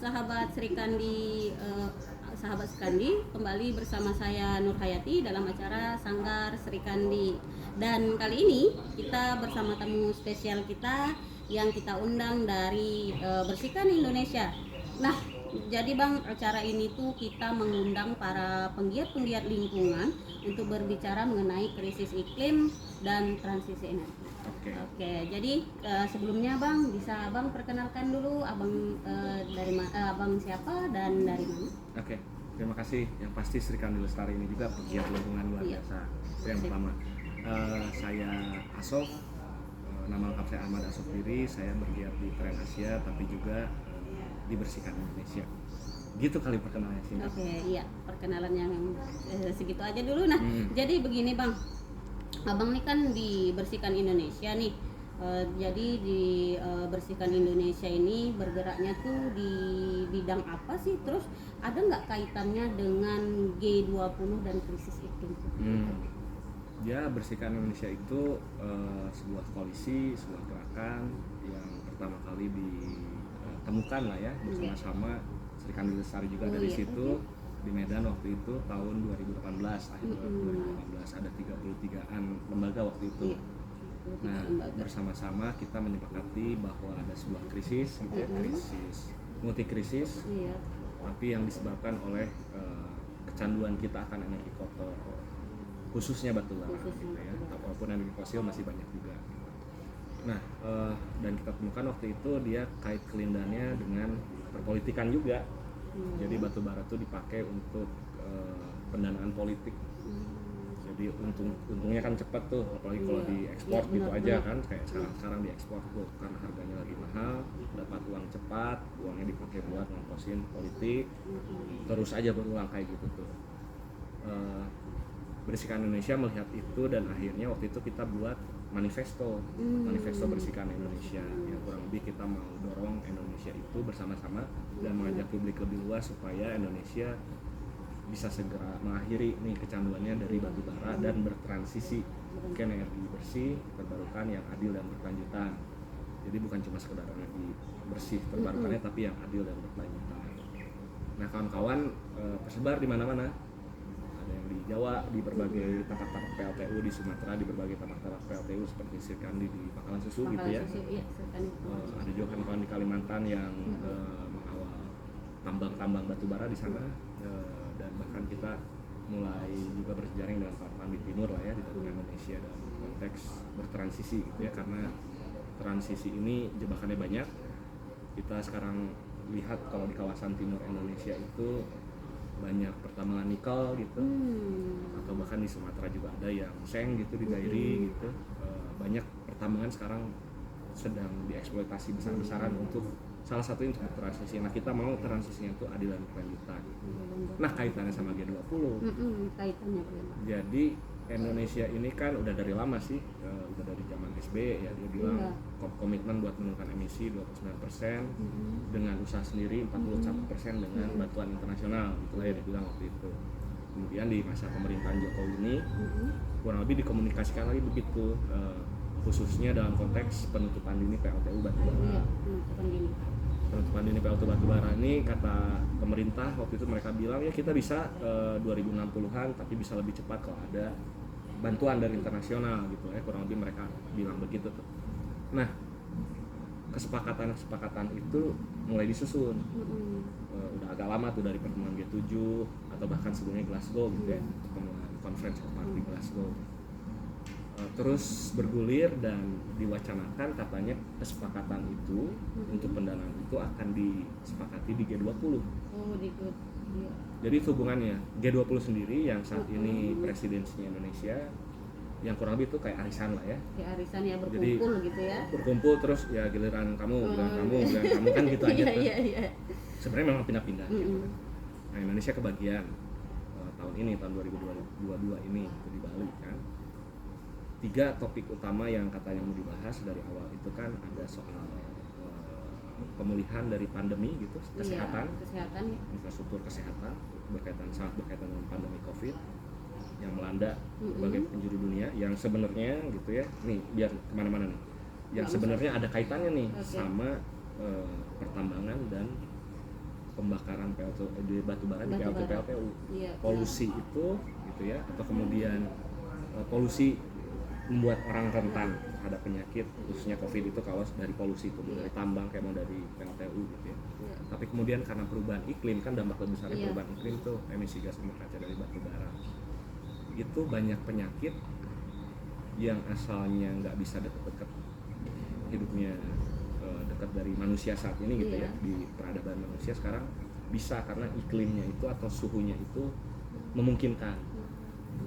sahabat Sri Kandi, sahabat Sri kembali bersama saya Nur Hayati dalam acara Sanggar Sri Kandi. Dan kali ini kita bersama tamu spesial kita yang kita undang dari Bersihkan Indonesia. Nah, jadi Bang, acara ini tuh kita mengundang para penggiat-penggiat lingkungan untuk berbicara mengenai krisis iklim dan transisi energi. Oke, jadi sebelumnya Bang, bisa Abang perkenalkan dulu Abang Abang siapa dan dari mana? Oke, terima kasih. Yang pasti Sri Kandi Lestari ini juga pegiat lingkungan luar biasa. Itu yang pertama. Saya Asof, nama lengkap saya Ahmad Asof Diri. Saya bergiat di Tren Asia, tapi juga dibersihkan Indonesia. Gitu kali perkenalannya sih. Oke, iya, perkenalan yang segitu aja dulu. Nah, jadi begini Bang, Abang nih kan dibersihkan Indonesia nih. Jadi di Bersihkan Indonesia ini bergeraknya tuh di bidang apa sih? Terus ada nggak kaitannya dengan G20 dan krisis iklim? Ya, Bersihkan Indonesia itu sebuah koalisi, sebuah gerakan yang pertama kali ditemukan lah ya bersama-sama. Sri Kandi Lestari juga dari situ. Di Medan waktu itu tahun 2018, akhir 2018 ada 33an lembaga waktu itu. Nah, bersama-sama kita menyepakati bahwa ada sebuah krisis, gitu ya, krisis multikrisis, tapi yang disebabkan oleh kecanduan kita akan energi kotor, khususnya batu bara, gitu ya. Walaupun energi fosil masih banyak juga. Nah, dan kita temukan waktu itu dia kait kelindannya dengan perpolitikan juga. Jadi batu bara itu dipakai untuk pendanaan politik. Jadi untungnya kan cepat tuh, apalagi kalau diekspor gitu aja kan, kayak sekarang diekspor tuh karena harganya lagi mahal, dapat uang cepat, uangnya dipakai buat ngongkosin politik, terus aja berulang kayak gitu tuh. Bersihkan Indonesia melihat itu dan akhirnya waktu itu kita buat manifesto Bersihkan Indonesia, yang kurang lebih kita mau dorong Indonesia itu bersama-sama dan mengajak publik lebih luas supaya Indonesia bisa segera mengakhiri nih kecanduannya dari batu bara dan bertransisi ke energi bersih terbarukan yang adil dan berkelanjutan. Jadi bukan cuma sekedar energi bersih terbarukannya, tapi yang adil dan berkelanjutan. Nah, kawan-kawan tersebar di mana-mana. Ada yang di Jawa, di berbagai tapak-tapak PLTU, di Sumatera di berbagai tapak-tapak PLTU seperti Sri Kandi di Pangkalan Susu gitu ya. Ada juga kawan-kawan di Kalimantan yang mengawal tambang batu bara di sana, dan bahkan kita mulai juga berjejaring dengan kawan-kawan di timur lah ya, di timur Indonesia dalam konteks bertransisi gitu ya, karena transisi ini jebakannya banyak. Kita sekarang lihat kalau di kawasan timur Indonesia itu banyak pertambangan nikel gitu, atau bahkan di Sumatera juga ada yang seng gitu di Dairi gitu. Banyak pertambangan sekarang sedang dieksploitasi besar-besaran untuk salah satu untuk transisi. Nah, kita mau transisinya itu adil dan berkelanjutan. Nah, kaitannya sama G20. Kaitannya. Jadi Indonesia ini kan udah dari lama sih, udah dari zaman SBY ya, dia bilang komitmen buat menurunkan emisi 29% dengan usaha sendiri, 41% dengan bantuan internasional, itulah yang dia bilang waktu itu. Kemudian di masa pemerintahan Jokowi ini kurang lebih dikomunikasikan lagi begitu, khususnya dalam konteks penutupan dini PLTU batubara. Penutupan dini PLTU batubara ini kata pemerintah waktu itu, mereka bilang ya kita bisa 2060-an, tapi bisa lebih cepat kalau ada bantuan dari internasional gitu ya, kurang lebih mereka bilang begitu tuh. Nah, kesepakatan itu mulai disusun. Udah agak lama tuh dari pertemuan G7 atau bahkan sebelumnya Glasgow gitu ya, pertemuan conference of party Glasgow. Terus bergulir dan diwacanakan katanya kesepakatan itu untuk pendanaan itu akan disepakati di G20. Jadi hubungannya G20 sendiri yang saat ini presidensinya Indonesia, yang kurang lebih itu kayak arisan lah ya. Kayak arisan ya, berkumpul. Jadi, gitu ya. Berkumpul terus ya giliran kamu kan gitu aja. Iya. Sebenarnya memang pindah-pindah. Gitu. Nah, Indonesia kebagian tahun ini, tahun 2022 ini itu di Bali kan. 3 topik utama yang katanya mau dibahas dari awal itu kan ada soal pemulihan dari pandemi gitu, kesehatan ya. Infrastruktur kesehatan sangat berkaitan dengan pandemi COVID yang melanda berbagai penjuru dunia, yang sebenarnya gitu ya, nih biar kemana-mana nih, yang sebenarnya ada kaitannya nih sama pertambangan dan pembakaran di batu bara di Batu bara. PLTU. Iya, Polusi itu gitu ya, atau kemudian polusi membuat orang rentan terhadap penyakit khususnya COVID itu kalau dari polusi itu dari tambang kayak mau dari PLTU gitu ya. Iya. Tapi kemudian karena perubahan iklim kan dampak terbesarnya Iya. perubahan iklim tuh emisi gas rumah kaca dari batu bara. Itu banyak penyakit yang asalnya nggak bisa deket-deket hidupnya dekat dari manusia saat ini gitu Iya. ya, di peradaban manusia sekarang bisa karena iklimnya itu atau suhunya itu memungkinkan.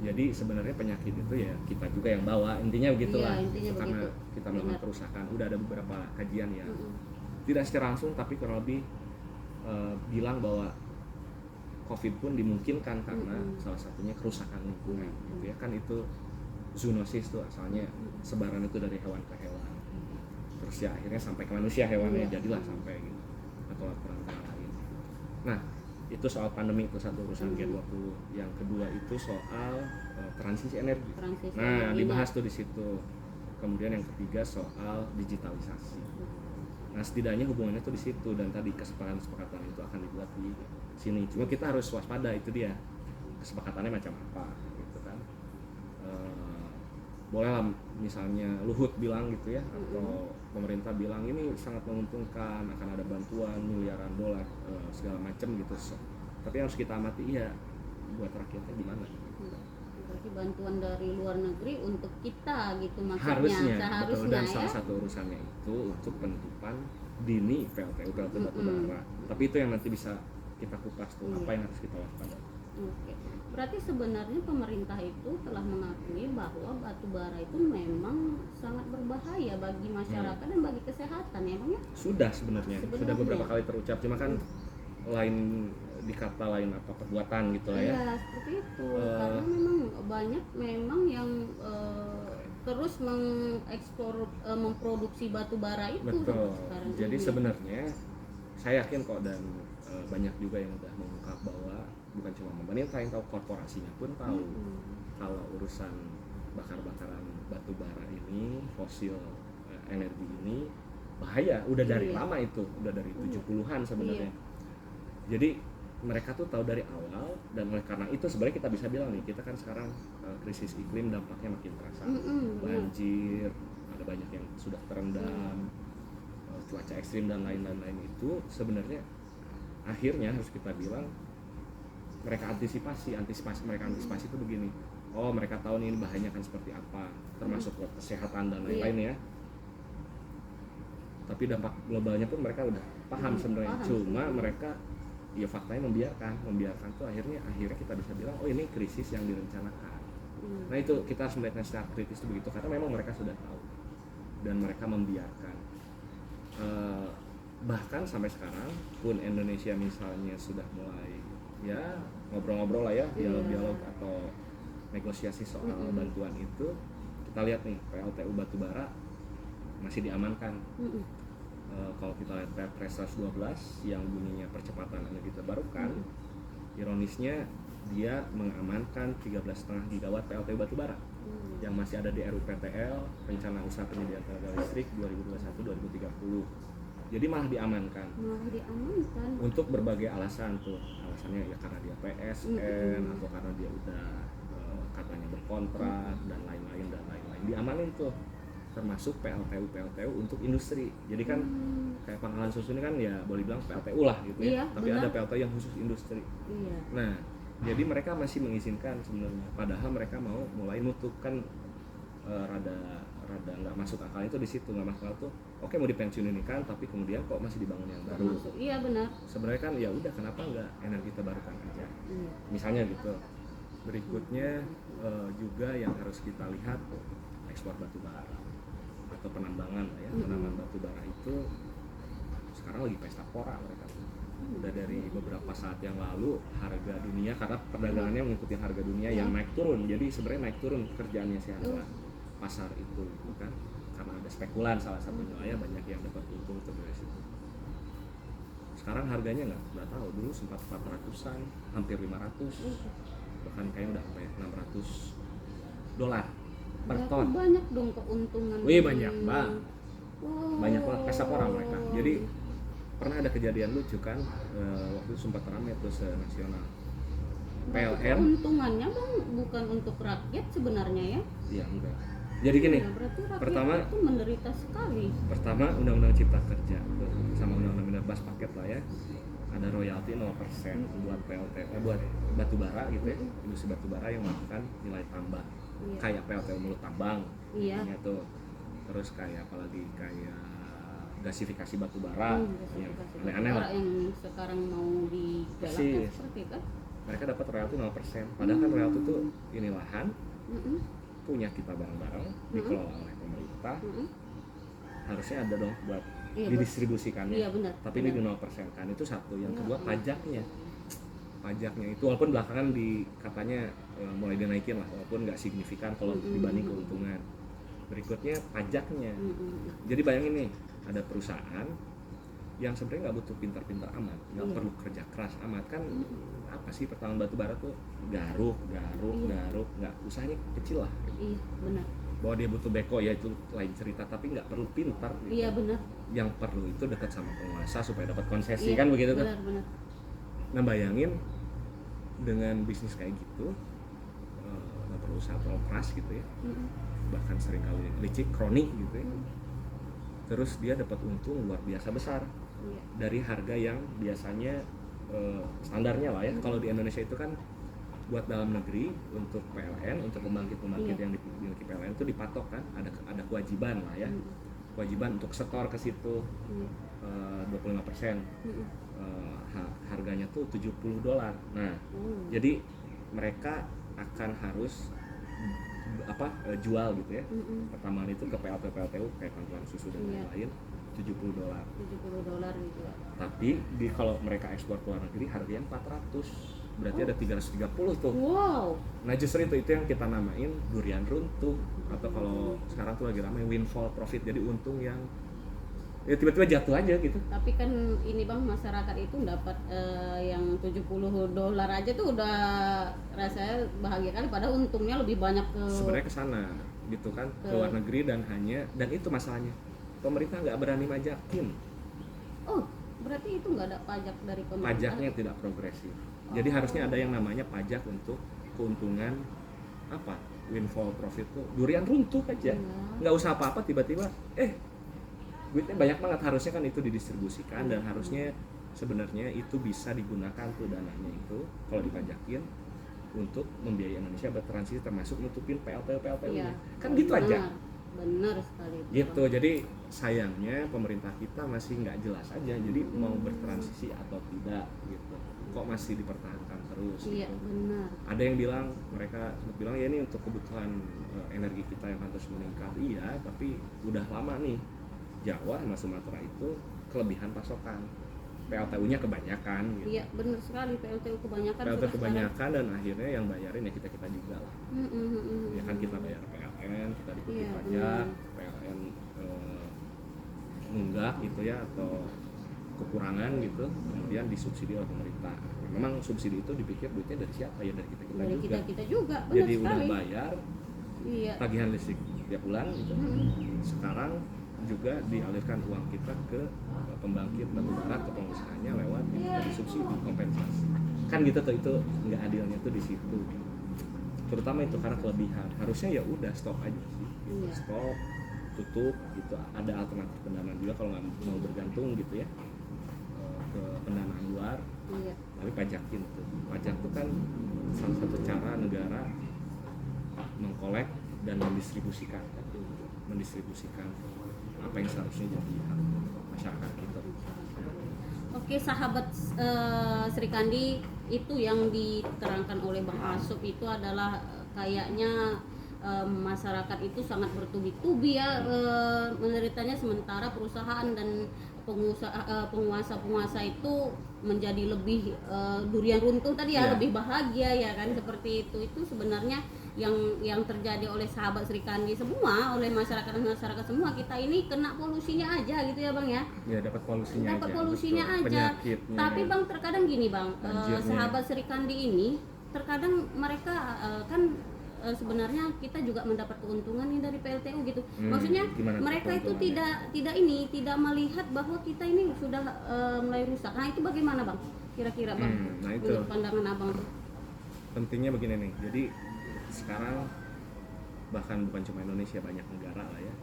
Jadi sebenarnya penyakit itu ya kita juga yang bawa, intinya begitulah. Iya, intinya Karena begitu. kita melakukan Benar. kerusakan. Udah ada beberapa kajian yang Mm-mm. tidak secara langsung tapi kurang lebih bilang bahwa COVID pun dimungkinkan karena salah satunya kerusakan lingkungan gitu ya. Kan itu zoonosis tuh asalnya sebaran itu dari hewan ke hewan. Terus ya akhirnya sampai ke manusia hewannya, Iya. jadilah sampai gitu. Atau laporan lain. Nah, itu soal pandemi itu satu urusan G20. Yang kedua itu soal transisi energi. Transisi Nah, energi. dibahas tuh di situ. Kemudian yang ketiga soal digitalisasi. Nah, setidaknya hubungannya tuh di situ dan tadi kesepakatan itu akan dibuat di sini. Cuma kita harus waspada, itu dia. Kesepakatannya macam apa gitu kan. Boleh lah misalnya Luhut bilang gitu ya, atau pemerintah bilang ini sangat menguntungkan, akan ada bantuan miliaran dolar segala macam gitu. Tapi harus kita amati ya buat rakyatnya gimana. Berarti bantuan dari luar negeri untuk kita gitu maksudnya. Harusnya, betul. Seharusnya Dan ya. salah satu urusannya itu untuk penutupan dini PLTU batu bara. Tapi itu yang nanti bisa kita kupas tuh, apa yang harus kita waspada. Oke. Berarti sebenarnya pemerintah itu telah mengakui bahwa batu bara itu memang sangat berbahaya bagi masyarakat dan bagi kesehatan ya Bang ya? Sudah sebenarnya, sudah beberapa kali terucap, cuma kan lain dikata lain apa perbuatan gitu lah ya. Iya, seperti itu. Karena memang banyak memang yang terus mengekspor memproduksi batu bara itu Betul. sampai sekarang Jadi ini. sebenarnya saya yakin kok, dan banyak juga yang udah mengungkap bahwa bukan cuma pemerintah yang tahu, korporasinya pun tahu kalau urusan bakar-bakaran batu bara ini, fosil energi ini bahaya. Udah dari lama itu, udah dari 70-an sebenarnya. Jadi mereka tuh tahu dari awal, dan oleh karena itu sebenarnya kita bisa bilang nih, kita kan sekarang krisis iklim dampaknya makin terasa. Banjir, ada banyak yang sudah terendam, cuaca ekstrim dan lain-lain itu sebenarnya akhirnya harus kita bilang mereka antisipasi itu begini. Oh, mereka tahu nih ini bahayanya kan seperti apa, termasuk buat kesehatan dan lain-lain ya. Tapi dampak globalnya pun mereka udah paham sebenarnya. Cuma mereka ya faktanya membiarkan tuh akhirnya kita bisa bilang oh ini krisis yang direncanakan. Nah itu kita harus melihatnya secara kritis itu begitu, karena memang mereka sudah tahu dan mereka membiarkan. Bahkan sampai sekarang pun Indonesia misalnya sudah mulai ya ngobrol-ngobrol lah ya, dialog atau negosiasi soal bantuan itu, kita lihat nih PLTU batubara masih diamankan. Kalau kita lihat Perpres 12 yang bunyinya percepatan energi terbarukan, ironisnya dia mengamankan 13,5 gigawatt PLTU batubara yang masih ada di RUPTL, Rencana Usaha Penyediaan Tenaga Listrik 2021-2030. Jadi malah diamankan. Untuk berbagai alasan tuh. Alasannya ya karena dia PSN atau karena dia udah katanya berkontrak dan lain-lain. Diamanin tuh. Termasuk PLTU untuk industri. Jadi kan kayak Pangkalan Susu ini kan ya boleh bilang PLTU lah gitu ya. Tapi benar. Ada PLTU yang khusus industri. Nah, jadi mereka masih mengizinkan sebenarnya. Padahal mereka mau mulai nutup kan rada nggak masuk akal itu di situ, nggak masuk akal tuh. Oke, mau dipensiun ini kan, tapi kemudian kok masih dibangun yang baru. Iya benar. Sebenarnya kan ya udah, kenapa nggak energi terbarukan aja? Misalnya gitu. Berikutnya juga yang harus kita lihat ekspor batu bara atau penambangan lah ya. Penambangan batu bara itu sekarang lagi pesta pora mereka. Udah dari beberapa saat yang lalu harga dunia, karena perdagangannya mengikuti harga dunia yang naik turun. Jadi sebenarnya naik turun kerjaannya si harga pasar itu kan, karena ada spekulan salah satunya ya, banyak yang dapat untung tuh dari situ. Sekarang harganya nggak tahu, dulu sempat 400-an, hampir 500, bahkan kayaknya udah sampai $600 per ton. Banyak dong keuntungan. Wih, banyak banget. Banyak banget pesta pora mereka. Jadi pernah ada kejadian lucu kan, waktu itu sempat ramai tuh nasional. PLN Keuntungannya bang bukan untuk rakyat sebenarnya ya? iya enggak. Jadi gini, Ya, berarti rakyat pertama itu menderita sekali. Undang-undang Cipta Kerja tuh, sama undang-undang Minerbas paket lah ya, ada royalti 0% buat PLTU, buat batu bara gitu ya, industri batu bara yang melakukan nilai tambah. Iya. Kayak PLTU Mulut Tambang Iya. gitu. Terus kayak apalagi kayak gasifikasi batu bara, yang Gasifikasi aneh-aneh lah. yang sekarang mau digalakkan Persis. seperti kan? Mereka dapat royalti 0%. Padahal kan royalti itu ini lahan Mm-mm. punya kita bareng-bareng, dikelola oleh pemerintah. Harusnya ada dong buat Iya, didistribusikannya. Iya benar. Tapi ini di 0% kan, itu satu. Yang Iya, kedua iya. pajaknya itu walaupun belakangan katanya mulai dinaikin lah, walaupun nggak signifikan kalau dibanding keuntungan. Berikutnya pajaknya. Jadi bayangin nih, ada perusahaan yang sebenarnya nggak butuh pintar-pintar amat, nggak Iya. perlu kerja keras amat kan. Apa sih pertambangan batu bara tuh garuk, nggak, usahanya kecil lah. Iya benar. Bahwa dia butuh beko ya itu lain cerita, tapi nggak perlu pintar gitu. Iya benar. Yang perlu itu dekat sama penguasa supaya dapat konsesi Iya, kan begitu kan. benar. Nah bayangin dengan bisnis kayak gitu, perusahaan terlalu keras gitu ya, bahkan seringkali licik, kronik gitu ya. Terus dia dapat untung luar biasa besar Iya. dari harga yang biasanya standarnya lah ya. Kalau di Indonesia itu kan buat dalam negeri untuk PLN, untuk pembangkit Iya. yang dimiliki PLN itu dipatok kan, ada kewajiban lah ya, kewajiban untuk setor ke situ 25%. Harganya tuh $70. Nah, jadi mereka akan harus jual gitu ya. Pertambangan itu ke PLTU kayak Pangkalan Susu dan Iya. lain-lain $70. $70 gitu ya. Tapi kalau mereka ekspor ke luar negeri harganya 400. Berarti ada 330 tuh. Wow. Nah, justru itu yang kita namain durian runtuh, atau kalau sekarang tuh lagi ramai windfall profit. Jadi untung yang ya tiba-tiba jatuh aja gitu. Tapi kan ini bang, masyarakat itu dapat yang $70 aja tuh udah rasanya bahagia kali, padahal untungnya lebih banyak ke Sebenarnya ke sana gitu kan, ke luar negeri, dan itu masalahnya. Pemerintah nggak berani majakin. Oh, berarti itu nggak ada pajak dari pemerintah. Pajaknya tidak progresif. Jadi harusnya ada yang namanya pajak untuk keuntungan windfall profit tuh. Durian runtuh aja. Nggak usah apa-apa tiba-tiba duitnya banyak banget, harusnya kan itu didistribusikan dan harusnya sebenarnya itu bisa digunakan tuh dananya itu kalau dipajakin untuk membiayai Indonesia bertransisi, termasuk nutupin PLTU-nya. Kan gitu aja. Benar sekali. Gitu. Jadi sayangnya pemerintah kita masih nggak jelas aja. Jadi mau bertransisi atau tidak gitu. Kok masih dipertahankan terus Iya, gitu. benar. Ada yang mereka bilang ya ini untuk kebutuhan energi kita yang harus meningkat. Iya, tapi udah lama nih Jawa sama Sumatera itu kelebihan pasokan. PLTU-nya kebanyakan gitu. Iya, benar sekali, PLTU kebanyakan. PLTU kebanyakan dan akhirnya yang bayarin ya kita juga lah. Ya kan kita bayar PLN, kita dikuti pajak, PLN nunggak gitu ya, atau kekurangan gitu, kemudian disubsidi oleh pemerintah. Memang subsidi itu dipikir duitnya dari siapa ya, dari kita Dari juga. kita juga, benar Jadi sekali. udah bayar tagihan listrik tiap bulan gitu. Sekarang juga dialirkan uang kita ke pembangkit batubara, ke pengusahanya lewat dari subsidi kompensasi. Kan gitu tuh, itu nggak adilnya tuh di situ. Terutama itu karena kelebihan. Harusnya ya udah stop aja sih. Gitu. Stop, tutup gitu. Ada alternatif pendanaan juga kalau nggak mau bergantung gitu ya ke pendanaan luar. Tapi pajakin tuh. Pajak tuh kan salah satu cara negara mengkolek dan mendistribusikan apa yang seharusnya jadi hak masyarakat kita. Oke, sahabat Sri Kandi, itu yang diterangkan oleh Bang Asup itu adalah kayaknya masyarakat itu sangat bertubi-tubi ya menderitanya, sementara perusahaan dan penguasa itu menjadi lebih durian runtuh tadi ya, lebih bahagia ya kan, seperti itu sebenarnya yang terjadi oleh sahabat Sri Kandi semua, oleh masyarakat semua. Kita ini kena polusinya aja gitu ya Bang ya. Ya, dapat polusinya aja. Penyakitnya. Tapi Bang, terkadang gini Bang, sahabat Sri Kandi ini terkadang mereka kan sebenarnya kita juga mendapat keuntungan nih dari PLTU gitu. Maksudnya Gimana mereka itu tidak melihat bahwa kita ini sudah mulai rusak. Nah itu bagaimana bang? Kira-kira bang, Nah itu menurut pandangan abang tuh? pentingnya begini nih. Jadi sekarang bahkan bukan cuma Indonesia, banyak negara lah ya,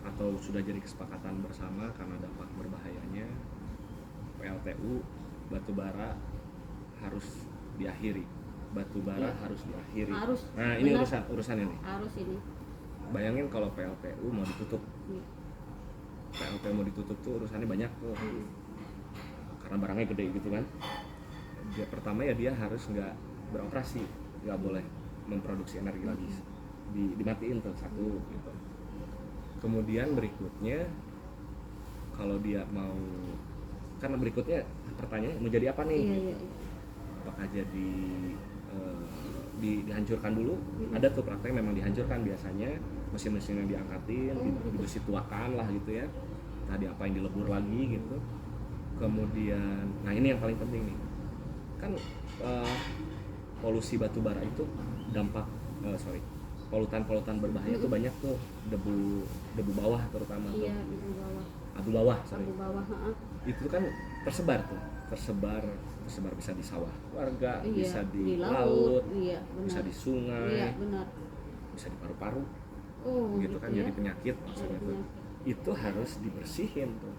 atau sudah jadi kesepakatan bersama karena dampak berbahayanya PLTU batubara harus diakhiri. Batubara harus diakhiri. Harus. Nah ini Benar. urusan ini. Harus ini. Bayangin kalau PLTU mau ditutup. PLTU mau ditutup tuh urusannya banyak tuh. Karena barangnya gede gitu kan. Pertama ya dia harus nggak beroperasi, nggak boleh memproduksi energi lagi. Dimatiin tuh satu gitu. Kemudian berikutnya kalau dia mau, karena berikutnya pertanyaannya mau jadi apa nih? Iya. Apakah jadi dihancurkan dulu? Ada tuh praktek memang dihancurkan biasanya, mesin-mesinnya diangkatin, dibesi tuakan lah gitu ya. Tadi apa yang dilebur lagi gitu. Kemudian, nah ini yang paling penting nih, kan polusi batubara itu dampak polutan berbahaya tuh banyak tuh, debu bawah terutama tuh. Iya, di bawah. Abu bawah. Abu bawah. Itu kan tersebar bisa di sawah warga, Iya, bisa di laut, laut, iya, benar. bisa di sungai, Iya, benar. bisa di paru-paru, Oh, gitu kan, ya. jadi penyakit maksudnya tuh. Itu harus dibersihin tuh,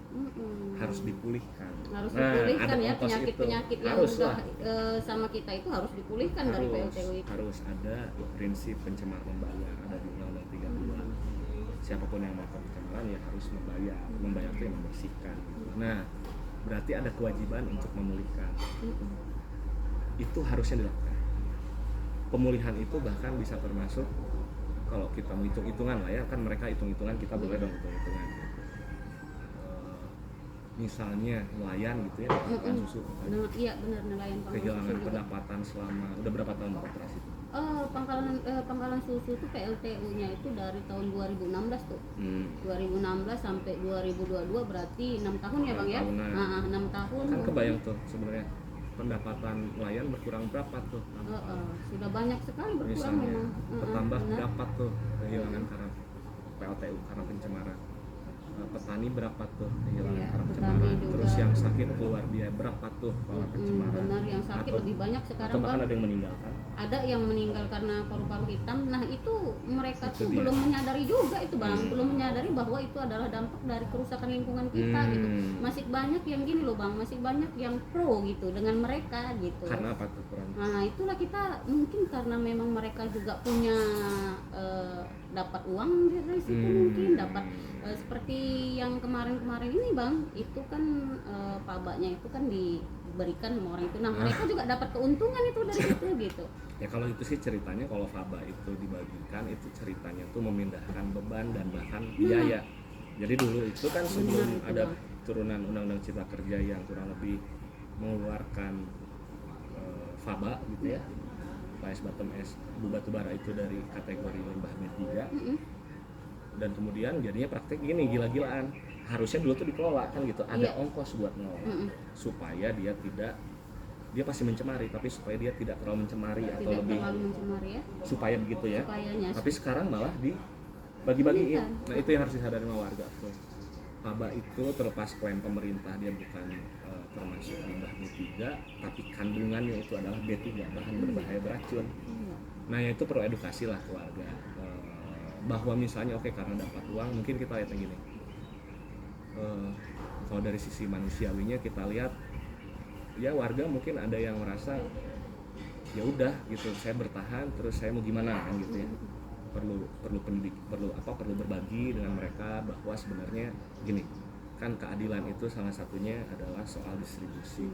harus dipulihkan. Harus Nah, dipulihkan ada ya, ongkos penyakit-penyakit itu. yang Harus udah lah. sama kita itu harus dipulihkan dari PLTU itu. Harus ada prinsip pencemar membayar, ada di Undang-Undang 32. Siapapun yang melakukan pencemaran ya harus membayar itu yang membersihkan. Nah, berarti ada kewajiban untuk memulihkan. Itu harusnya dilakukan. Pemulihan itu bahkan bisa termasuk, kalau kita mau hitung-hitungan lah ya, kan mereka hitung-hitungan, kita boleh dong hitung-hitungan. Misalnya nelayan gitu ya, nelayan susu. Nah, iya benar, nelayan pangkalan Kehilangan susu juga. pendapatan selama udah berapa tahun beroperasi? Pangkalan susu itu PLTU-nya itu dari tahun 2016 tuh. 2016 sampai 2022 berarti 6 tahun ya Bang ya? Tahunan. Nah, 6 tahun. Kan kebayang tuh sebenarnya pendapatan nelayan berkurang berapa tuh? Sudah banyak sekali berkurang Misalnya memang. bertambah Benar. berapa tuh kehilangan karena PLTU, karena pencemaran. Petani berapa tuh kehilangan Iya, karena petani pencemaran. juga. Terus yang sakit keluar biaya berapa tuh karena pencemaran. Benar, yang sakit Atau- lebih banyak sekarang atau bahkan Bang. ada yang meninggal kan? Ada yang meninggal karena paru-paru hitam. Nah itu mereka Itu tuh dia. belum menyadari juga itu Bang, belum menyadari bahwa itu adalah dampak dari kerusakan lingkungan kita gitu. Masih banyak yang gini loh Bang, masih banyak yang pro gitu dengan mereka gitu. Karena apa tuh kurang? Nah itulah kita mungkin karena memang mereka juga punya dapat uang dari situ, mungkin dapat seperti yang kemarin-kemarin ini Bang, itu kan pabaknya itu kan diberikan sama orang itu. Nah mereka juga dapat keuntungan itu dari situ gitu. Ya kalau itu sih ceritanya, kalau faba itu dibagikan, itu ceritanya tuh memindahkan beban dan bahkan biaya. Jadi dulu itu kan sebelum Benar, itu, ada Bang. turunan Undang-Undang Cipta Kerja yang kurang lebih mengeluarkan faba gitu ya, Fly Bottom S, batubara itu dari kategori limbah B3, dan kemudian jadinya praktek gini, gila-gilaan. Harusnya dulu tuh dikelola kan gitu, ada Iya. ongkos buat ngelola supaya dia pasti mencemari, tapi supaya dia tidak terlalu mencemari atau Tidak lebih terlalu mencemari ya, supaya begitu ya. supayanya. Tapi sekarang malah dibagi-bagiin. Bukan. Nah itu yang harus disadari sama warga tuh. Faba itu terlepas klaim pemerintah dia bukan termasuk limbah B3, tapi kandungannya itu adalah B3, bahan berbahaya beracun. Iya. Nah ya itu perlu edukasi lah ke warga, bahwa misalnya oke, karena dapat uang, mungkin kita lihat yang gini, kalau dari sisi manusiawinya kita lihat ya, warga mungkin ada yang merasa ya udah gitu, saya bertahan terus saya mau gimana kan gitu ya. Perlu berbagi dengan mereka bahwa sebenarnya gini kan, keadilan itu salah satunya adalah soal distribusi.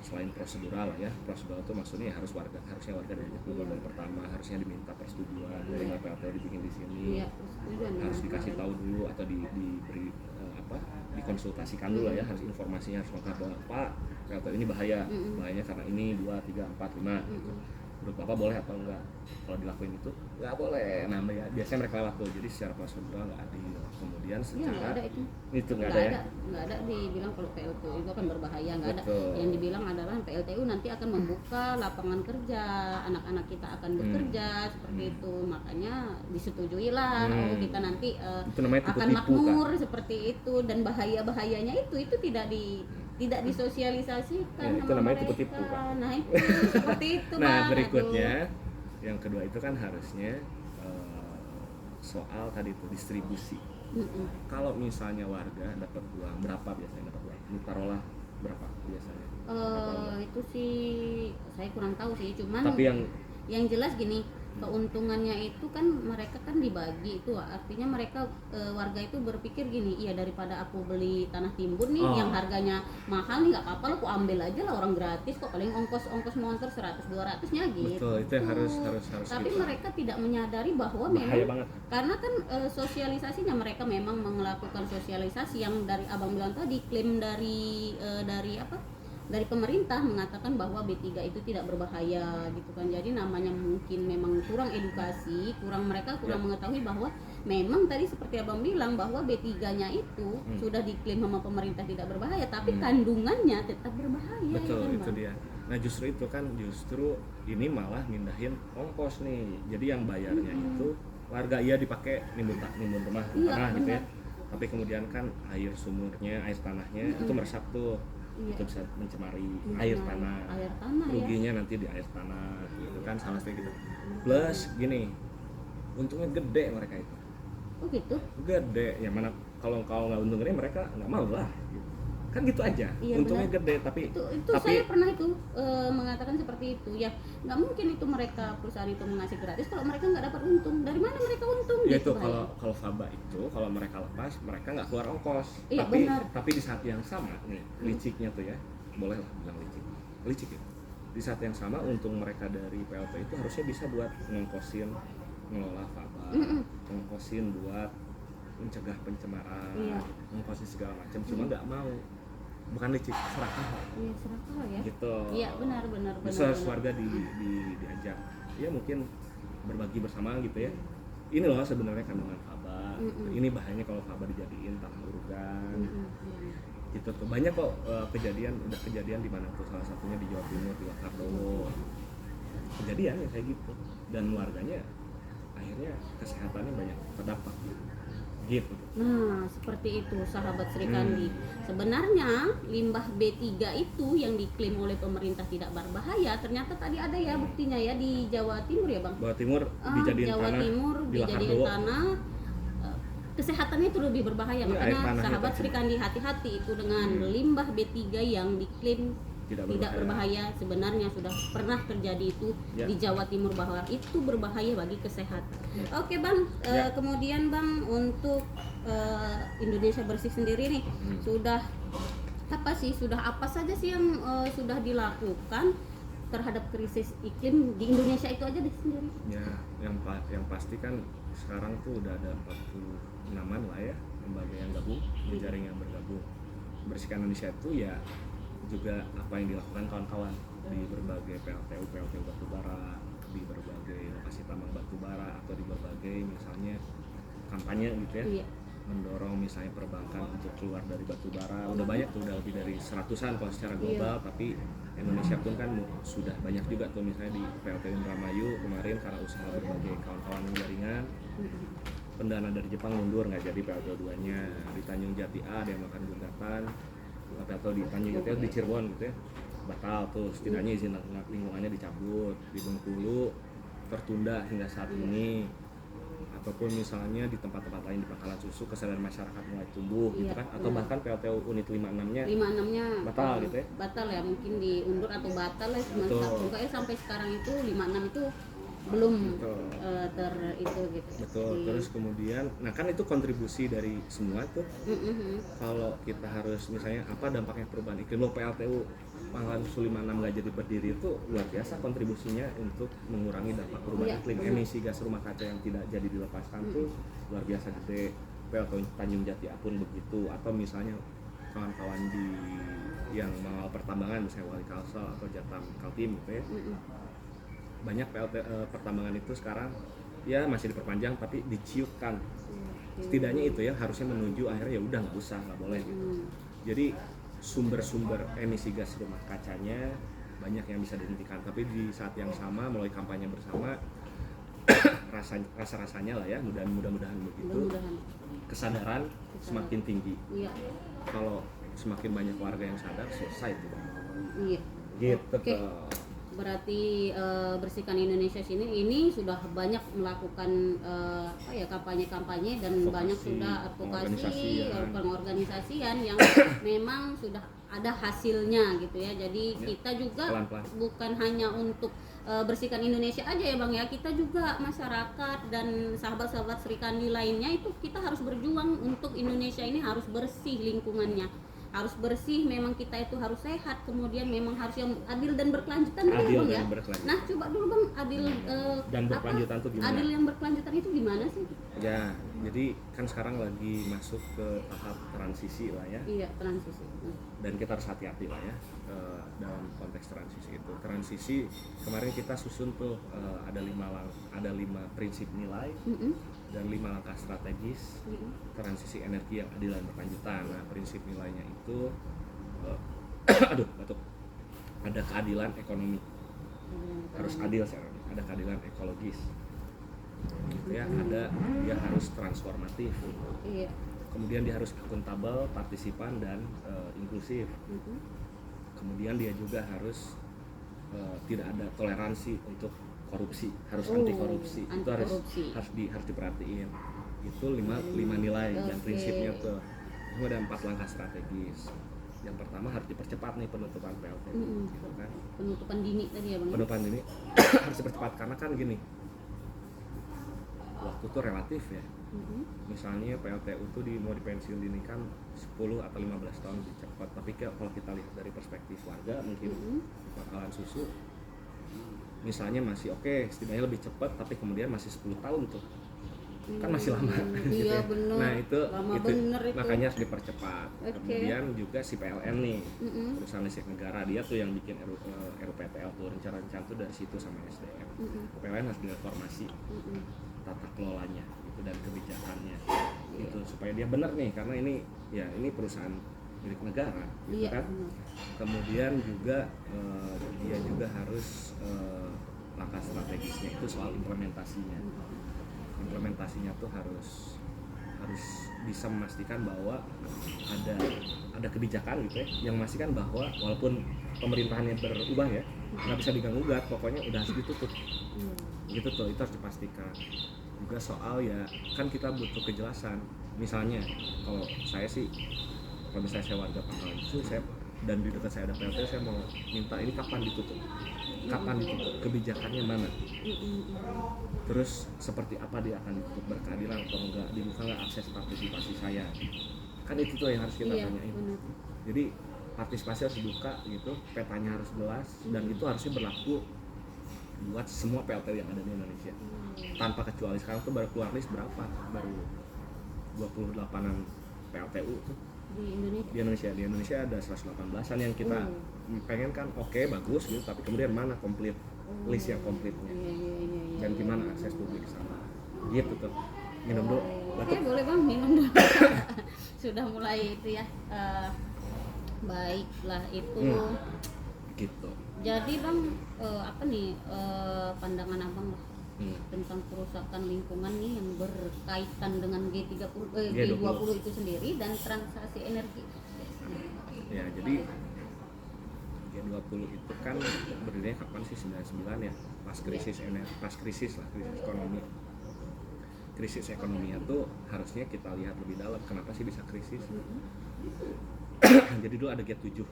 Selain prosedural lah ya, prosedural itu maksudnya ya harusnya warga diajak dulu dari pertama, harusnya diminta persetujuan dari PLTU dibikin di sini. Iya, persetujuan Harus dengan dikasih PLTU. tahu dulu atau diberi dikonsultasikan dulu lah ya, harus informasinya harus lengkap bahwa Pak, PLTU ini bahayanya karena ini 2, 3, 4, 5 gitu. menurut bapak boleh atau enggak, kalau dilakuin itu nggak boleh. Nah biasanya mereka lewat tuh, jadi secara prosedural nggak adil. Kemudian Iya, nggak secara ada itu. nggak ada ya. Nggak ada dibilang kalau PLTU itu akan berbahaya, nggak ada. Betul. Yang dibilang adalah PLTU nanti akan membuka lapangan kerja, anak-anak kita akan bekerja seperti itu, makanya disetujui lah. Oh kita nanti Itu namanya akan tipu-tipu, makmur seperti itu, dan bahayanya itu tidak disosialisasikan Ya, itu sama namanya mereka. tipu-tipu, Kak. Nah itu seperti itu Nah Bang. berikutnya yang kedua itu kan harusnya soal tadi itu distribusi. Aduh. Kalau misalnya warga dapat uang berapa biasanya dapat uang? Taruhlah berapa biasanya? Itu sih saya kurang tahu sih, cuman Tapi yang jelas gini, keuntungannya itu kan mereka kan dibagi itu, artinya mereka warga itu berpikir gini, iya daripada aku beli tanah timbun nih yang harganya mahal nih, nggak apa-apa lah aku ambil aja lah, orang gratis kok, paling ongkos motor 100-200 nya gitu. betul, itu yang harus Tapi gitu. mereka tidak menyadari bahwa Bahaya memang banget. karena kan sosialisasinya mereka memang melakukan sosialisasi yang dari abang bilang tadi, klaim dari dari pemerintah mengatakan bahwa B3 itu tidak berbahaya gitu kan. Jadi namanya mungkin memang kurang edukasi, mereka kurang mengetahui bahwa memang tadi seperti abang bilang bahwa B3-nya itu sudah diklaim sama pemerintah tidak berbahaya, tapi kandungannya tetap berbahaya. Betul, ya kan, itu Bang? dia. Nah justru itu kan, ini malah mindahin ongkos nih. Jadi yang bayarnya itu warga, iya dipakai nimbun rumah, Iya, tanah gitu ya. benar. Tapi kemudian kan air sumurnya, air tanahnya itu meresap tuh. Iya. Itu bisa mencemari air tanah. Air tanah ya. Ruginya nanti di air tanah gitu kan, salah satu gitu. Plus gini, untungnya gede mereka itu. Oh gitu. Gede, ya mana kalau nggak untung gede mereka nggak mau lah gitu. Kan gitu aja. Iya, Untungnya benar. gede, tapi Saya pernah itu mengatakan seperti itu ya, nggak mungkin itu mereka perusahaan itu mengasih gratis kalau mereka nggak dapat untung. Dari mana mereka untung ya gitu, itu Bang? kalau faba itu kalau mereka lepas mereka nggak keluar ongkos. Iya, tapi benar. tapi di saat yang sama nih liciknya tuh ya, boleh lah bilang licik ya, di saat yang sama untung mereka dari PLT itu harusnya bisa buat ngongkosin ngelola faba, ngongkosin buat mencegah pencemaran, Iya. ngongkosin segala macam, cuma nggak mau. Bukan licik, serakah Iya, serakah ya. gitu. Iya, benar. Bisa warga diajak ya mungkin berbagi bersama gitu ya. Ini loh sebenarnya kandungan faba. Ini bahayanya kalau faba dijadiin tanah urugan. Gitu tuh. Banyak kok kejadian di mana tuh, salah satunya di Jawa Timur, di Wakardowo. Kejadian ya kayak gitu. Dan warganya akhirnya kesehatannya banyak terdampak gitu. Nah, seperti itu sahabat Sri Kandi. Sebenarnya limbah B3 itu yang diklaim oleh pemerintah tidak berbahaya, ternyata tadi ada ya buktinya ya di Jawa Timur ya, Bang. Jawa Timur dijadiin Jawa tanah, Timur di dijadiin Wakardowo. tanah, kesehatannya itu lebih berbahaya. Iya, air Makanya tanahnya sahabat tadi. Sri Kandi hati-hati itu dengan limbah B3 yang diklaim tidak berbahaya. Sebenarnya sudah pernah terjadi itu Ya. di Jawa Timur bahwa itu berbahaya bagi kesehatan. Oke Bang, kemudian Bang untuk Indonesia Bersih sendiri nih sudah apa saja sih yang sudah dilakukan terhadap krisis iklim di Indonesia itu aja deh sendiri? Ya, yang pasti kan sekarang tuh udah ada 46-an lah ya lembaga yang gabung, jejaring yang bergabung. Bersihkan Indonesia itu ya juga apa yang dilakukan kawan-kawan di berbagai PLTU batubara, di berbagai lokasi tambang batubara, atau di berbagai misalnya kampanye gitu ya. Iya. Mendorong misalnya perbankan untuk keluar dari batubara. Udah banyak tuh, udah lebih dari 100-an kalau secara global, tapi Indonesia pun kan sudah banyak juga tuh, misalnya di PLTU Indramayu kemarin karena usaha berbagai kawan-kawan jaringan, pendana dari Jepang mundur nggak jadi PLTU 2-nya. Di Tanjung Jati A ada yang melakukan gugatan, atau di Tanjung Jati A di Cirebon gitu ya, batal tuh, setidaknya izin lingkungannya dicabut. Di Bengkulu tertunda hingga saat ini. Ataupun misalnya di tempat-tempat lain di Pangkalan Susu kesadaran masyarakat mulai tumbuh gitu kan, atau bahkan PLTU unit 56-nya batal gitu ya. Batal ya, mungkin diundur atau batal ya, Betul. pokoknya sampai sekarang itu 56 itu belum Betul. itu gitu. Betul. Terus kemudian, nah kan itu kontribusi dari semua tuh. Kalau kita harus misalnya apa dampaknya perubahan iklim, lo PLTU Pangkalan Susu 56 nggak jadi berdiri itu luar biasa kontribusinya untuk mengurangi dampak perubahan iklim. Emisi gas rumah kaca yang tidak jadi dilepaskan tuh luar biasa gede. PLTU Tanjung Jati pun begitu. Atau misalnya kawan-kawan yang mengawal pertambangan, misalnya Wali Kalsel atau Jatam Kaltim gitu ya. banyak PLT pertambangan itu sekarang ya masih diperpanjang tapi diciutkan. Setidaknya itu ya harusnya menuju akhirnya ya udah nggak usah, nggak boleh gitu. Jadi sumber-sumber emisi gas rumah kacanya banyak yang bisa dihentikan, tapi di saat yang sama melalui kampanye bersama rasa-rasanya lah ya, mudah-mudahan begitu, kesadaran semakin tinggi. Iya. Kalau semakin banyak warga yang sadar, selesai itu. Iya. Gitu. Oke. Berarti Bersihkan Indonesia sini ini sudah banyak melakukan kampanye-kampanye dan Advokasi, banyak sudah advokasi, pengorganisasian yang memang sudah ada hasilnya gitu ya. Jadi kita juga pelan-pelan. bukan hanya untuk Bersihkan Indonesia aja ya Bang ya, kita juga masyarakat dan sahabat-sahabat Sri Kandi lainnya itu kita harus berjuang untuk Indonesia ini harus bersih lingkungannya, harus bersih, memang kita itu harus sehat, kemudian memang harus yang adil dan berkelanjutan gitu Adil Bang dan ya. berkelanjutan. Nah coba dulu Bang, adil Dan berkelanjutan tuh gimana? Adil yang berkelanjutan itu gimana sih? Ya, jadi kan sekarang lagi masuk ke tahap transisi lah ya. Iya, transisi. Dan kita harus hati-hati lah ya dalam konteks transisi itu. Transisi kemarin kita susun tuh ada 5 prinsip nilai dan 5 langkah strategis transisi energi yang adil dan berkelanjutan. Nah, prinsip nilainya itu ada keadilan ekonomi, harus adil sekarang, ada keadilan ekologis gitu ya, dia harus transformatif, kemudian dia harus akuntabel, partisipan dan inklusif, kemudian dia juga harus tidak ada toleransi untuk korupsi, harus anti korupsi, itu harus diperhatiin. Itu 5 nilai dan prinsipnya tuh. Itu ada 4 langkah strategis. Yang pertama harus dipercepat nih penutupan PLT, gitu kan. Penutupan dini tadi ya Bang. Penutupan dini harus dipercepat karena kan gini, waktu tuh relatif ya. Misalnya PLTU tuh mau dipensiun dini kan 10 atau 15 tahun lebih cepat, tapi kalau kita lihat dari perspektif warga mungkin bakalan susu misalnya masih oke, setidaknya lebih cepat, tapi kemudian masih 10 tahun tuh kan masih lama. Iya benar. Nah itu itu makanya harus dipercepat. Kemudian juga si PLN nih, perusahaan listrik negara, dia tuh yang bikin RUPTL tuh, rencana tuh dari situ sama SDM. PLN harus direformasi tata kelolanya itu dan kebijakannya itu supaya dia benar nih, karena ini perusahaan milik negara gitu kan. Kemudian juga dia juga harus langkah strategisnya itu soal implementasinya tuh harus bisa memastikan bahwa ada kebijakan gitu ya yang memastikan bahwa walaupun pemerintahannya berubah ya nggak bisa diganggu-gugat, pokoknya udah harus ditutup gitu tuh, itu harus dipastikan. Juga soal ya kan kita butuh kejelasan, misalnya kalau misalnya saya warga Pangkalan itu, dan di dekat saya ada PLT, saya mau minta ini kapan ditutup, kebijakannya mana, terus seperti apa dia akan ditutup, berkeadilan atau enggak, dibuka nggak akses partisipasi saya, kan itu tuh yang harus kita tanyain. Jadi partisipasi harus dibuka gitu, petanya harus jelas, dan itu harusnya berlaku buat semua PLT yang ada di Indonesia tanpa kecuali. Sekarang tuh baru keluar list baru 28an PLTU tuh di Indonesia ada 118an yang kita pengen kan, oke, bagus gitu, tapi kemudian mana komplit list yang komplitnya dan gimana akses publik sana gitu tuh. Minum dulu batuk. Boleh Bang, minum dulu. Sudah mulai itu ya, baiklah itu gitu. Jadi Bang, pandangan Abang lah tentang kerusakan lingkungan nih yang berkaitan dengan G20 itu sendiri dan transaksi energi. Ya, jadi G20 itu kan berdirinya kapan sih? 99 ya, pas krisis ekonomi. Krisis ekonominya tuh harusnya kita lihat lebih dalam, kenapa sih bisa krisis. Jadi dulu ada G7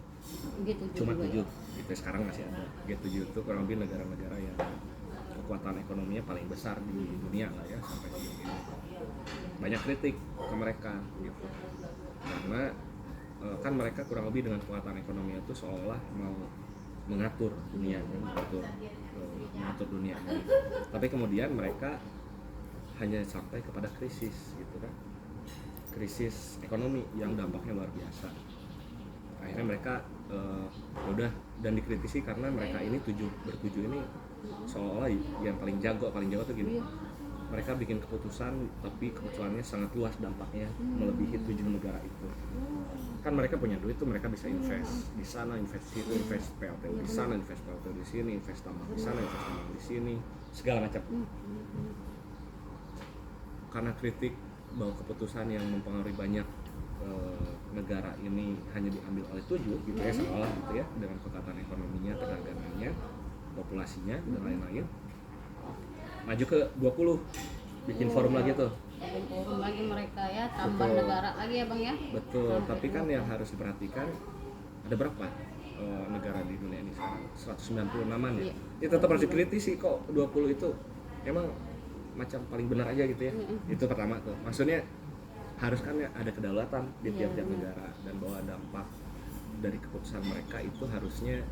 cuma 7 ya? gitu, sekarang masih ada. G7 itu kurang lebih negara-negara yang kekuatan ekonominya paling besar di dunia lah ya, sampai di ini. Banyak kritik ke mereka gitu, karena kan mereka kurang lebih dengan kekuatan ekonominya itu seolah mau mengatur dunia, mengatur dunia gitu. Tapi kemudian mereka hanya sampai kepada krisis gitu kan, krisis ekonomi yang dampaknya luar biasa. Akhirnya mereka udah dan dikritisi karena mereka ini bertujuh ini seolah-olah yang paling jago tuh gini. Iya. Mereka bikin keputusan tapi keputusannya sangat luas dampaknya melebihi 7 negara itu. Kan mereka punya duit tuh, mereka bisa invest di sana, invest di situ, invest PLTU di sana, invest PLTU di sini, invest tambang di sana, invest tambang di sini, segala macam. Karena kritik bahwa keputusan yang mempengaruhi banyak negara ini hanya diambil oleh 7 gitu ya, seolah gitu ya, dengan kekuatan ekonominya, perdagangannya, populasinya dan lain-lain. Maju ke 20, bikin forum lagi tuh. Bikin forum lagi mereka ya, tambah Betul. negara lagi ya Bang ya. Betul, tapi kan yang harus diperhatikan ada berapa negara di dunia ini sekarang? 196-an ya. Iya. Ini tetap harus dikritisi kok 20 itu emang macam paling benar aja gitu ya. Itu pertama tuh. Maksudnya harus kan ya ada kedaulatan di tiap-tiap negara, dan bahwa dampak dari keputusan mereka itu harusnya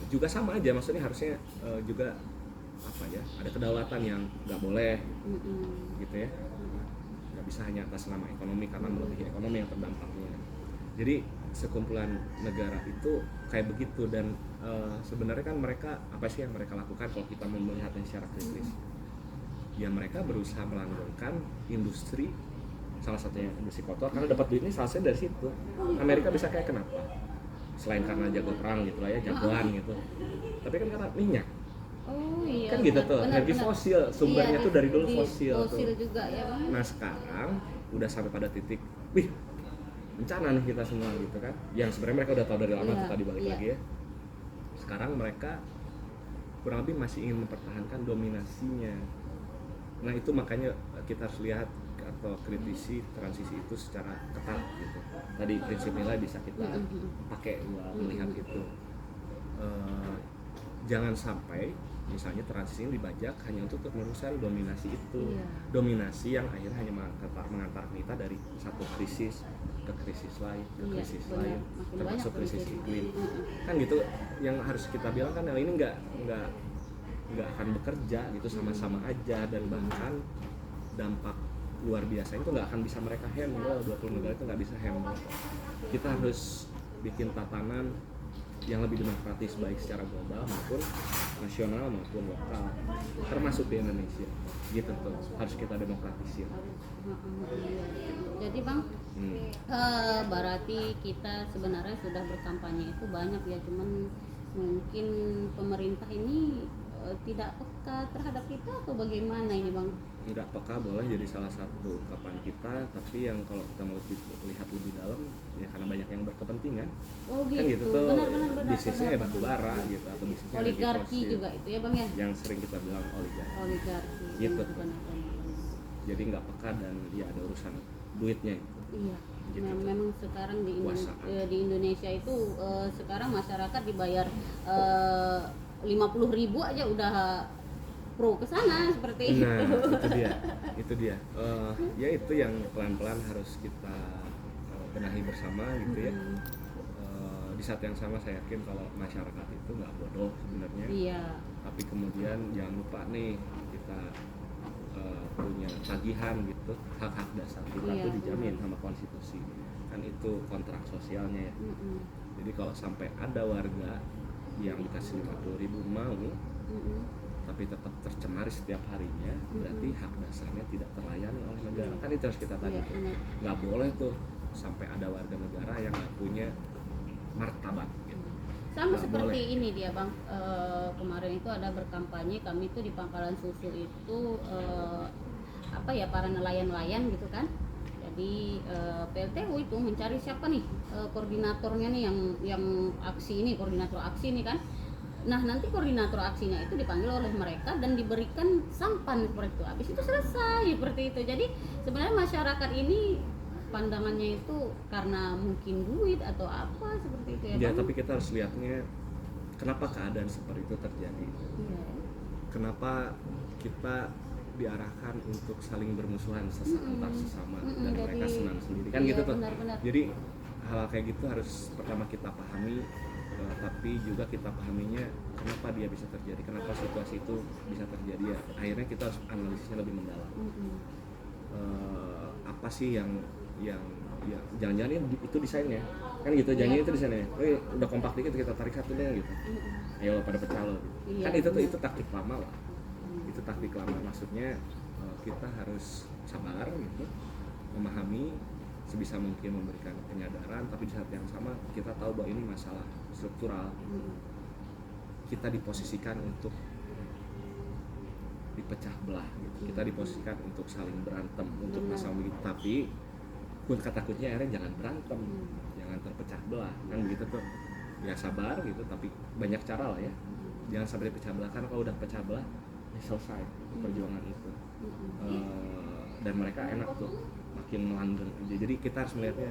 juga sama aja, maksudnya harusnya juga apa ya, ada kedaulatan yang nggak boleh gitu ya, nggak bisa hanya atas nama ekonomi karena melebihi ekonomi yang terdampaknya. Jadi sekumpulan negara itu kayak begitu, dan sebenarnya kan mereka apa sih yang mereka lakukan kalau kita melihatnya secara kritis? Ya mereka berusaha melanggengkan industri, salah satunya industri kotor, karena dapat duitnya salah satunya dari situ. Amerika bisa kayak kenapa? Selain karena jago perang gitu lah ya, jagoan gitu, tapi kan karena minyak. Oh iya. Kan gitu tuh, energi fosil, sumbernya tuh dari dulu fosil tuh. Fosil juga ya Bang. Nah sekarang udah sampai pada titik, wih bencana nih kita semua gitu kan. Yang sebenarnya mereka udah tahu dari lama tuh, tadi balik lagi ya. Sekarang mereka kurang lebih masih ingin mempertahankan dominasinya. Nah itu makanya kita harus lihat atau kritisi transisi itu secara ketat gitu. Tadi prinsip nilai bisa kita pakai buat melihat itu. Jangan sampai misalnya transisi ini dibajak hanya untuk meneruskan dominasi itu, dominasi yang akhirnya hanya mengantar kita dari satu krisis ke krisis lain, ke krisis lain, termasuk krisis iklim. Kan gitu, yang harus kita bilang kan ini nggak akan bekerja gitu, sama-sama aja, dan bahkan dampak luar biasa itu nggak akan bisa mereka handle, 20 negara itu nggak bisa handle. Kita harus bikin tatanan yang lebih demokratis, baik secara global maupun nasional maupun lokal, termasuk di Indonesia gitu tuh, harus kita demokratisir. Jadi Bang, berarti kita sebenarnya sudah berkampanye itu banyak ya, cuman mungkin pemerintah ini tidak peka terhadap kita atau bagaimana ini Bang? Nggak peka boleh jadi salah satu ungkapan kita, tapi yang kalau kita mau lihat lebih dalam ya karena banyak yang berkepentingan. Oh gitu, Kan gitu tuh, benar. bisnisnya ya batu bara gitu, atau bisnisnya oligarki juga itu ya Bang ya? yang sering kita bilang oligarki gitu. Benar. Jadi nggak peka, dan ya ada urusan duitnya itu. Iya. Gitu. Memang sekarang di Indonesia itu sekarang masyarakat dibayar 50.000 aja udah pro ke sana seperti itu. Nah, itu dia. Ya itu yang pelan-pelan harus kita benahi bersama gitu ya. Di saat yang sama saya yakin kalau masyarakat itu nggak bodoh sebenarnya. Iya. Tapi kemudian jangan lupa nih, kita punya tagihan gitu, hak-hak dasar kita tuh dijamin sama konstitusi. Kan itu kontrak sosialnya ya. Jadi kalau sampai ada warga yang dikasih 50.000 mau tapi tetap tercemari setiap harinya, berarti hak dasarnya tidak terlayani oleh negara. Kan itu harus kita tadi tuh. Nggak boleh tuh sampai ada warga negara yang nggak punya martabat gitu. Sama Nggak seperti boleh. ini dia Bang, kemarin itu ada berkampanye, kami tuh di Pangkalan Susu itu para nelayan-nelayan gitu kan. Jadi PLTU itu mencari siapa nih koordinatornya nih yang aksi ini, koordinator aksi ini kan. Nah nanti koordinator aksinya itu dipanggil oleh mereka dan diberikan sampan seperti itu. Habis itu selesai seperti itu. Jadi sebenarnya masyarakat ini pandangannya itu karena mungkin duit atau apa seperti itu ya. Ya tapi kita harus lihatnya kenapa keadaan seperti itu terjadi. Iya. Kenapa kita diarahkan untuk saling bermusuhan antar sesama dan mereka senang sendiri kan gitu tuh. Benar. Jadi hal kayak gitu harus pertama kita pahami, tapi juga kita pahaminya kenapa dia bisa terjadi, kenapa situasi itu bisa terjadi ya. Akhirnya kita harus analisisnya lebih mendalam. Apa sih yang jangan-jangan itu desainnya kan gitu janjinya Iya. itu di sana ya. Udah kompak dikit kita tarik satu deh gitu, ayo pada pecah lo gitu. Iya, Kan itu tuh benar. itu taktik lama lah, itu taktik lama, maksudnya kita harus sabar gitu, memahami sebisa mungkin, memberikan penyadaran, tapi di saat yang sama kita tahu bahwa ini masalah struktural. Kita diposisikan untuk dipecah belah gitu. Kita diposisikan untuk saling berantem, untuk Benar. masalah begitu. Tapi pun takutnya akhirnya jangan berantem, jangan terpecah belah, kan begitu tuh. Ya sabar gitu, tapi banyak cara lah ya. Jangan sampai dipecah belah, karena kalau udah pecah belah ya selesai perjuangan itu. Dan mereka enak tuh makin melanggeng aja. Jadi kita harus melihatnya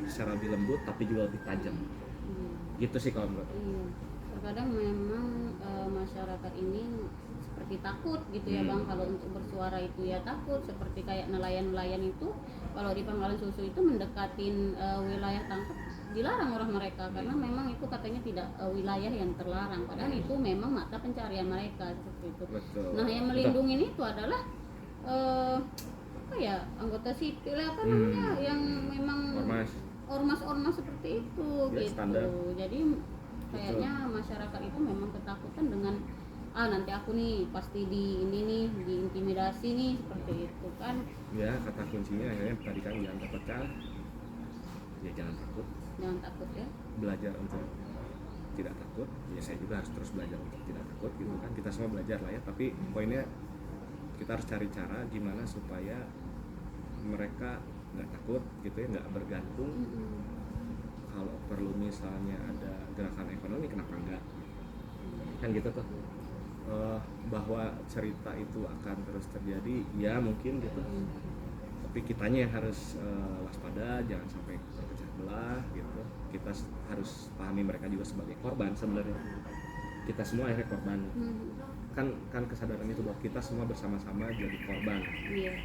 secara lebih lembut tapi juga lebih tajam. Gitu sih kalau menurut. Iya. Terkadang memang masyarakat ini seperti takut gitu ya Bang, kalau untuk bersuara itu ya takut, seperti kayak nelayan-nelayan itu kalau di Pangkalan Susu itu mendekatin wilayah tangkap dilarang orang mereka, karena memang itu katanya tidak wilayah yang terlarang, padahal itu memang mata pencarian mereka seperti itu. Betul. Nah, yang melindungi itu adalah apa ya, anggota sipil apa namanya, yang memang ormas-ormas seperti itu Ya, gitu. standar. Jadi kayaknya masyarakat itu memang ketakutan dengan nanti aku nih pasti di ini nih diintimidasi nih, seperti itu kan. Ya, kata kuncinya akhirnya tadi kan jangan terpecah, ya jangan takut, Ya. belajar untuk tidak takut. Ya saya juga harus terus belajar untuk tidak takut gitu kan, kita semua belajar lah ya, tapi poinnya kita harus cari cara gimana supaya mereka nggak takut gitu ya, nggak bergantung. Kalau perlu misalnya ada gerakan ekonomi, kenapa enggak kan gitu tuh. Bahwa cerita itu akan terus terjadi ya mungkin gitu, tapi kitanya yang harus waspada, jangan sampai terpecah belah gitu. Kita harus pahami mereka juga sebagai korban sebenarnya, kita semua akhirnya korban. Kan kesadaran itu bahwa kita semua bersama-sama jadi korban.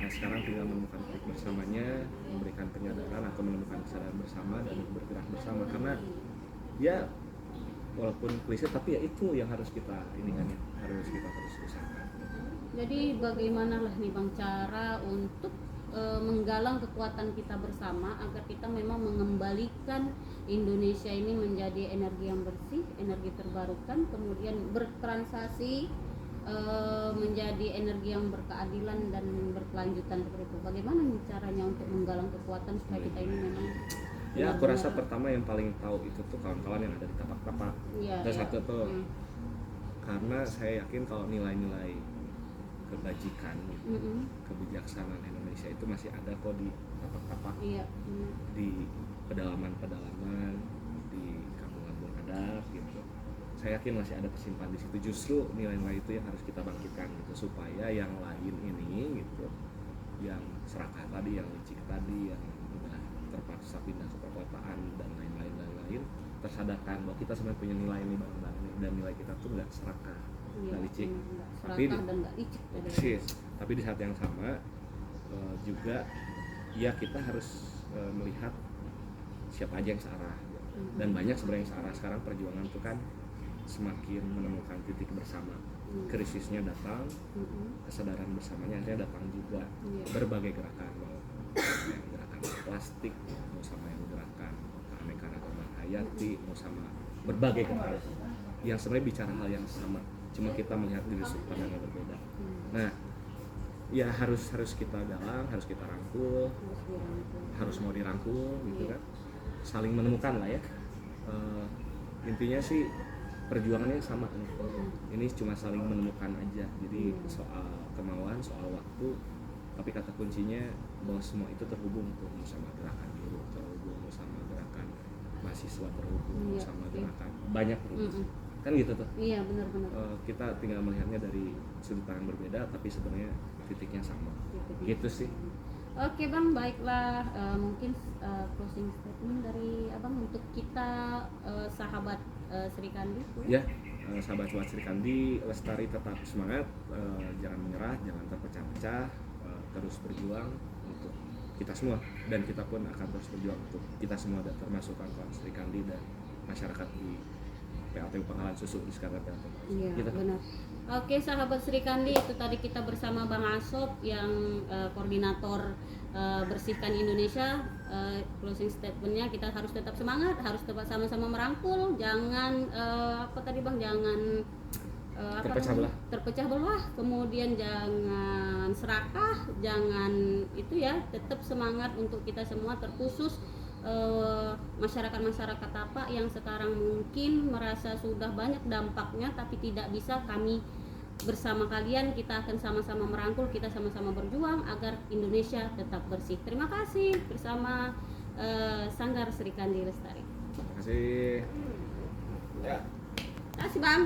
Nah sekarang tinggal menemukan titik bersamanya, memberikan penyadaran atau menemukan kesadaran bersama dan bergerak bersama, karena ya walaupun klise tapi ya itu yang harus kita harus kita terus usahakan. Jadi bagaimana lah nih Bang cara untuk menggalang kekuatan kita bersama agar kita memang mengembalikan Indonesia ini menjadi energi yang bersih, energi terbarukan, kemudian bertransaksi menjadi energi yang berkeadilan dan berkelanjutan seperti itu. Bagaimana nih caranya untuk menggalang kekuatan supaya kita ini memang ya aku rasa pertama yang paling tahu itu tuh kawan-kawan yang ada di tapak-tapak. Dan satu tuh karena saya yakin kalau nilai-nilai kebajikan, kebijaksanaan Indonesia itu masih ada kok di tapak-tapak, di pedalaman-pedalaman, di kampung-kampung adat gitu. Saya yakin masih ada tersimpan di situ. Justru nilai-nilai itu yang harus kita bangkitkan gitu, supaya yang lain ini gitu, yang serakah tadi, yang licik tadi, yang udah terpaksa pindah ke perkotaan dan lain-lain tersadarkan bahwa kita sebenarnya punya nilai ini bareng-bareng, dan nilai kita tuh nggak serakah, nggak licik, tapi di saat yang sama juga ya kita harus melihat siapa aja yang searah, dan banyak sebenarnya yang searah. Sekarang perjuangan tuh kan semakin menemukan titik bersama, krisisnya datang, kesadaran bersamanya akhirnya datang juga. Berbagai gerakan, mau yang gerakan plastik, mau sama yang gerakan keanekaragaman hayati, mau sama berbagai gerakan yang sebenarnya bicara hal yang sama, cuma kita melihat dari sudut pandang yang berbeda. Nah ya harus kita galang, harus kita rangkul, harus mau dirangkul gitu kan, saling menemukan lah ya. Intinya sih perjuangannya sama nih. Ini cuma saling menemukan aja. Jadi soal kemauan, soal waktu, tapi kata kuncinya bahwa semua itu terhubung tuh, sama gerakan buruh terhubung, sama gerakan mahasiswa terhubung, sama gerakan banyak terhubung. Kan gitu tuh. Iya, benar-benar. Kita tinggal melihatnya dari sudut pandang berbeda, tapi sebenarnya titiknya sama. Gitu sih. Oke Bang, baiklah, mungkin closing statement dari Abang untuk kita sahabat Sri Kandi. Ya, sahabat-sahabat Sri Kandi, lestari tetap semangat, jangan menyerah, jangan terpecah-pecah, terus berjuang untuk kita semua, dan kita pun akan terus berjuang untuk kita semua, dan termasuk kawan-kawan Sri Kandi dan masyarakat di PLT PLTU Pangkalan Susu di sekitar PLTU. Iya, Gitu. benar. Oke, sahabat Sri Kandi, itu tadi kita bersama Bang Asop yang koordinator Bersihkan Indonesia. Closing statementnya, kita harus tetap semangat, harus tetap sama-sama merangkul, jangan apa tadi Bang, jangan terpecah belah, kemudian jangan serakah, jangan itu ya, tetap semangat untuk kita semua, terkhusus masyarakat apa yang sekarang mungkin merasa sudah banyak dampaknya tapi tidak bisa. Kami bersama kalian, kita akan sama-sama merangkul, kita sama-sama berjuang agar Indonesia tetap bersih. Terima kasih bersama Sanggar Sri Kandi Lestari. Terima kasih. Terima kasih Bang.